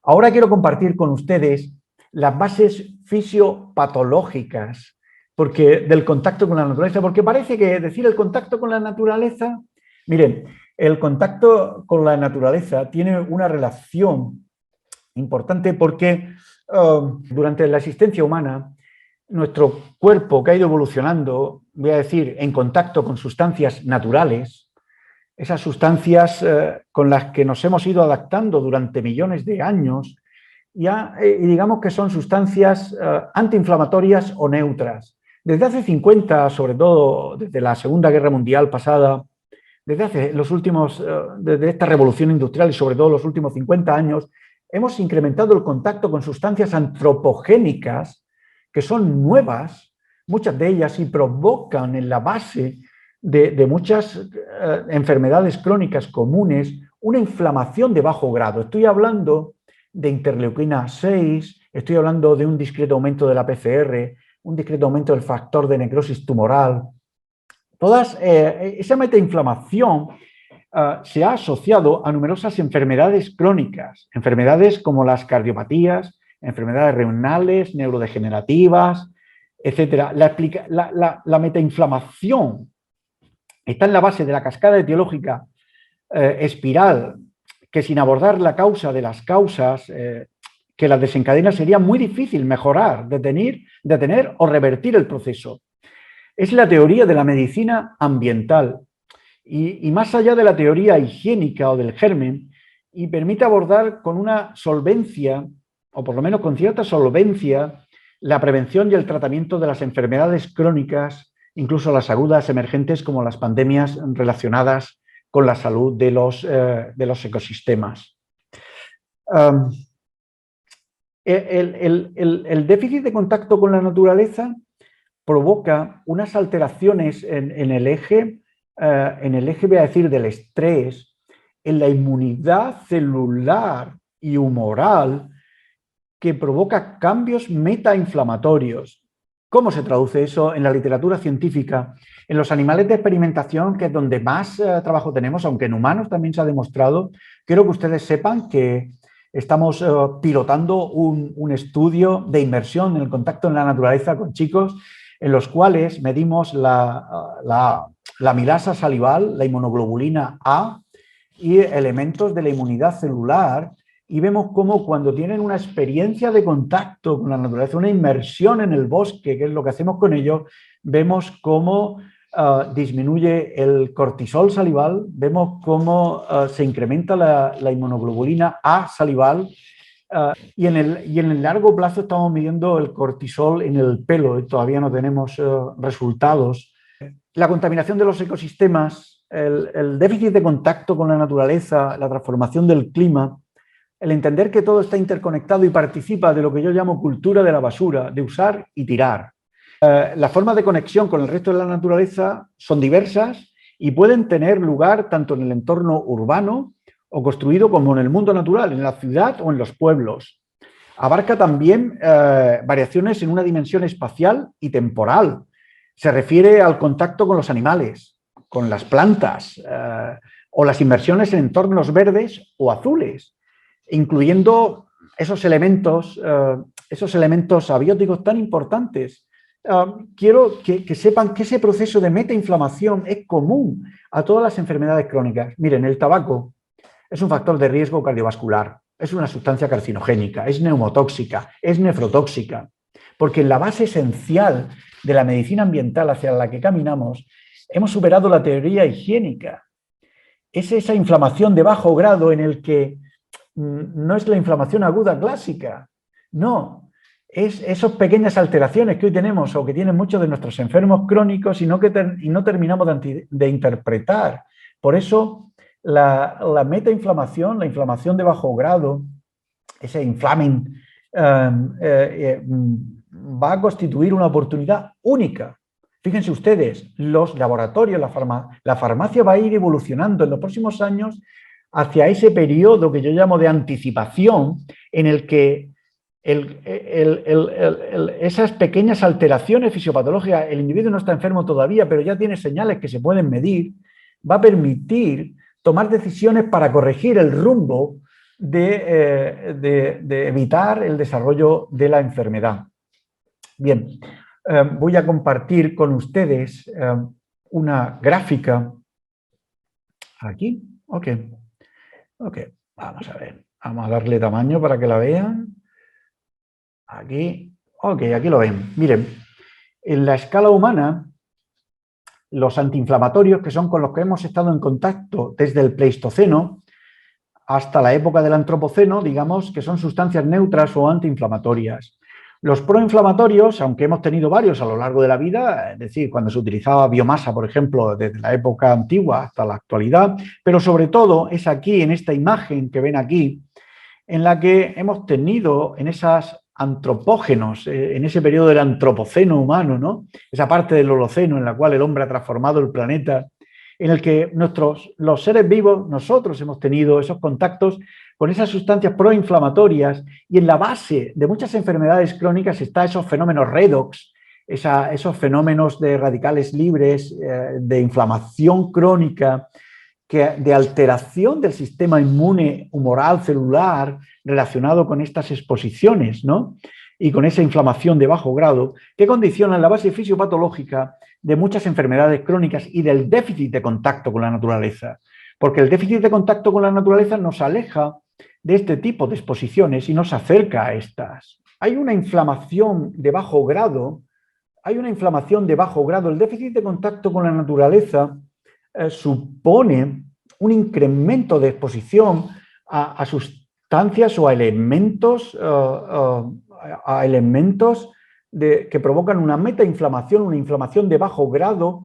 Ahora quiero compartir con ustedes las bases fisiopatológicas del contacto con la naturaleza, porque parece que decir el contacto con la naturaleza, miren, el contacto con la naturaleza tiene una relación importante porque durante la existencia humana, nuestro cuerpo que ha ido evolucionando, voy a decir, en contacto con sustancias naturales, esas sustancias con las que nos hemos ido adaptando durante millones de años, y digamos que son sustancias antiinflamatorias o neutras. Desde hace 50, sobre todo desde la Segunda Guerra Mundial pasada, desde esta revolución industrial y sobre todo los últimos 50 años, hemos incrementado el contacto con sustancias antropogénicas que son nuevas, muchas de ellas, y provocan en la base de muchas enfermedades crónicas comunes una inflamación de bajo grado. Estoy hablando de interleuquina 6, estoy hablando de un discreto aumento de la PCR, un discreto aumento del factor de necrosis tumoral. Esa metainflamación se ha asociado a numerosas enfermedades crónicas, enfermedades como las cardiopatías, enfermedades renales, neurodegenerativas, etc. La metainflamación está en la base de la cascada etiológica espiral, que sin abordar la causa de las causas que las desencadena sería muy difícil mejorar, detener o revertir el proceso. Es la teoría de la medicina ambiental y más allá de la teoría higiénica o del germen, y permite abordar con una solvencia, o por lo menos con cierta solvencia, la prevención y el tratamiento de las enfermedades crónicas, incluso las agudas emergentes como las pandemias relacionadas con la salud de los ecosistemas. El déficit de contacto con la naturaleza provoca unas alteraciones en el eje, voy a decir, del estrés, en la inmunidad celular y humoral, que provoca cambios metainflamatorios. ¿Cómo se traduce eso en la literatura científica? En los animales de experimentación, que es donde más trabajo tenemos, aunque en humanos también se ha demostrado, quiero que ustedes sepan que estamos pilotando un estudio de inmersión en el contacto en la naturaleza con chicos, en los cuales medimos la amilasa salival, la inmunoglobulina A y elementos de la inmunidad celular, y vemos cómo cuando tienen una experiencia de contacto con la naturaleza, una inmersión en el bosque, que es lo que hacemos con ellos, vemos cómo disminuye el cortisol salival, vemos cómo se incrementa la inmunoglobulina A salival, y en el largo plazo estamos midiendo el cortisol en el pelo y todavía no tenemos resultados. La contaminación de los ecosistemas, el déficit de contacto con la naturaleza, la transformación del clima, el entender que todo está interconectado y participa de lo que yo llamo cultura de la basura, de usar y tirar. Las formas de conexión con el resto de la naturaleza son diversas y pueden tener lugar tanto en el entorno urbano o construido como en el mundo natural, en la ciudad o en los pueblos. Abarca también variaciones en una dimensión espacial y temporal. Se refiere al contacto con los animales, con las plantas o las inmersiones en entornos verdes o azules, incluyendo esos elementos abióticos tan importantes. Quiero que sepan que ese proceso de metainflamación es común a todas las enfermedades crónicas. Miren, el tabaco es un factor de riesgo cardiovascular, es una sustancia carcinogénica, es neumotóxica, es nefrotóxica, porque en la base esencial de la medicina ambiental hacia la que caminamos hemos superado la teoría higiénica. Es esa inflamación de bajo grado en el que no es la inflamación aguda clásica, no, es esas pequeñas alteraciones que hoy tenemos o que tienen muchos de nuestros enfermos crónicos y no terminamos de interpretar. Por eso la metainflamación, la inflamación de bajo grado, ese inflaming, va a constituir una oportunidad única. Fíjense ustedes, los laboratorios, la farmacia va a ir evolucionando en los próximos años hacia ese periodo que yo llamo de anticipación, en el que esas pequeñas alteraciones fisiopatológicas, el individuo no está enfermo todavía, pero ya tiene señales que se pueden medir, va a permitir tomar decisiones para corregir el rumbo de evitar el desarrollo de la enfermedad. Bien, voy a compartir con ustedes una gráfica aquí. Ok, vamos a ver. Vamos a darle tamaño para que la vean. Aquí, ok, aquí lo ven. Miren, en la escala humana, los antiinflamatorios, que son con los que hemos estado en contacto desde el Pleistoceno hasta la época del Antropoceno, digamos que son sustancias neutras o antiinflamatorias. Los proinflamatorios, aunque hemos tenido varios a lo largo de la vida, es decir, cuando se utilizaba biomasa, por ejemplo, desde la época antigua hasta la actualidad, pero sobre todo es aquí, en esta imagen que ven aquí, en la que hemos tenido en esas antropógenos, en ese periodo del antropoceno humano, ¿no? Esa parte del Holoceno en la cual el hombre ha transformado el planeta, en el que los seres vivos, nosotros hemos tenido esos contactos con esas sustancias proinflamatorias, y en la base de muchas enfermedades crónicas está esos fenómenos redox, esos fenómenos de radicales libres, de inflamación crónica, de alteración del sistema inmune humoral celular relacionado con estas exposiciones, ¿no? Y con esa inflamación de bajo grado que condicionan la base fisiopatológica de muchas enfermedades crónicas y del déficit de contacto con la naturaleza. Porque el déficit de contacto con la naturaleza nos aleja de este tipo de exposiciones y nos acerca a estas. Hay una inflamación de bajo grado, el déficit de contacto con la naturaleza supone un incremento de exposición a sustancias o a elementos, que provocan una metainflamación, una inflamación de bajo grado